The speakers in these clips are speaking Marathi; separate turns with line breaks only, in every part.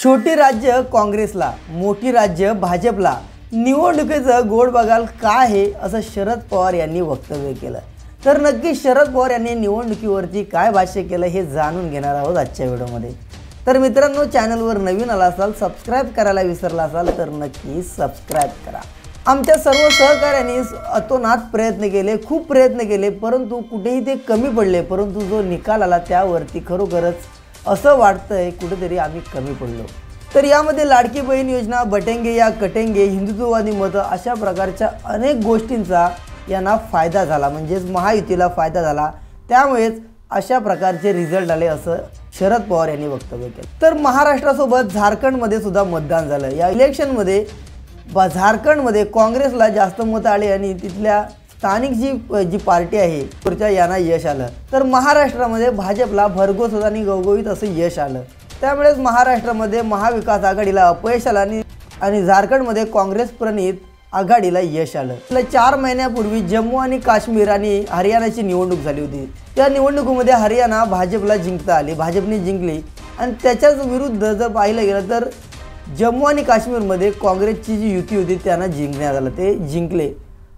छोटी राज्य काँग्रेसला, मोठी राज्य भाजपला, निवडणुकीचं गोड बघाल काय आहे असं शरद पवार यांनी वक्तव्य केलं। तर नक्की शरद पवार यांनी निवडणुकीवरती काय भाष्य केलं हे जाणून घेणार आहोत आजच्या व्हिडिओमध्ये। तर मित्रांनो, चॅनलवर नवीन आला असाल, सबस्क्राइब करायला विसरला असाल तर नक्की सबस्क्राइब करा। आमच्या सर्व सहकार्यांनी अतोनात प्रयत्न केले, खूप प्रयत्न केले, परंतु कुठेही ते कमी पडले। परंतु जो निकाल आला त्यावरती खरोखरच असं वाटतंय कुठेतरी आम्ही कमी पडलो। तर यामध्ये लाडकी बहीण योजना, बटेंगे या कटेंगे, हिंदुत्ववादी मतं अशा प्रकारच्या अनेक गोष्टींचा यांना फायदा झाला, म्हणजेच महायुतीला फायदा झाला। त्यामुळेच अशा प्रकारचे रिझल्ट आले असं शरद पवार यांनी वक्तव्य केलं। तर महाराष्ट्रासोबत झारखंडमध्ये सुद्धा मतदान झालं। या इलेक्शनमध्ये झारखंडमध्ये काँग्रेसला जास्त मतं आली आणि तिथल्या स्थानिक जी पार्टी आहे पुढच्या यांना यश आलं। तर महाराष्ट्रामध्ये भाजपला भरघोस आणि गवगवीत असं यश आलं। त्यामुळेच महाराष्ट्रामध्ये महाविकास आघाडीला अपयश आलं आणि झारखंडमध्ये काँग्रेस प्रणित आघाडीला यश आलं। 4 महिन्यापूर्वी जम्मू आणि काश्मीर आणि हरियाणाची निवडणूक झाली होती। त्या निवडणुकीमध्ये हरियाणा भाजपला जिंकता आली, भाजपने जिंकली आणि त्याच्याच विरुद्ध जर पाहिलं गेलं तर जम्मू आणि काश्मीरमध्ये काँग्रेसची जी युती होती त्यांना जिंकण्यात आलं, ते जिंकले।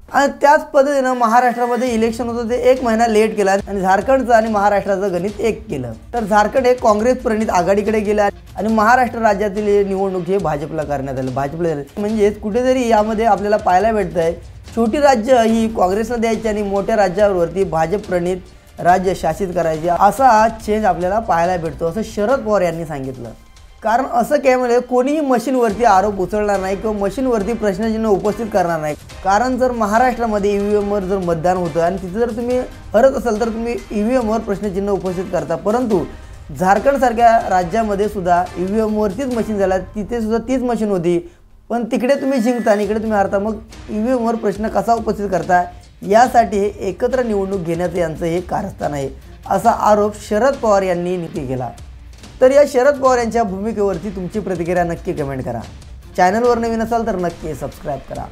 आणि त्याच पद्धतीनं महाराष्ट्रामध्ये इलेक्शन होतं ते 1 महिना लेट केला आणि झारखंडचं आणि महाराष्ट्राचं गणित एक केलं। तर झारखंड हे काँग्रेस प्रणित आघाडीकडे गेलं आणि महाराष्ट्र राज्यातील निवडणूक हे भाजपला करण्यात आलं, भाजपला। म्हणजेच कुठेतरी यामध्ये आपल्याला पाहायला भेटतंय छोटी राज्य ही काँग्रेसला द्यायची आणि मोठ्या राज्यावरती भाजप प्रणित राज्य शासित करायचे, असा चेंज आपल्याला पाहायला भेटतो असं शरद पवार यांनी सांगितलं। कारण असं केल्यामुळे कोणीही मशीनवरती आरोप उचलणार नाही किंवा मशीनवरती प्रश्नचिन्ह उपस्थित करणार नाही। कारण जर महाराष्ट्रामध्ये ईव्हीएमवर जर मतदान होतं आणि तिथे जर तुम्ही हरत असाल तर तुम्ही ईव्हीएमवर प्रश्नचिन्ह उपस्थित करता, परंतु झारखंडसारख्या राज्यामध्ये सुद्धा ईव्हीएमवरतीच मशीन झाला, तिथे सुद्धा तीच मशीन होती, पण तिकडे तुम्ही जिंकता आणि इकडे तुम्ही हारता, मग ईव्हीएमवर प्रश्न कसा उपस्थित करता, यासाठी हे एकत्र निवडणूक घेण्याचं यांचं हे कारस्थान आहे असा आरोप शरद पवार यांनी केला। तर या शरद पवार यांच्या भूमिकेवरती तुमची प्रतिक्रिया नक्की कमेंट करा। चॅनलवर नवीन असाल तर नक्की सबस्क्राइब करा।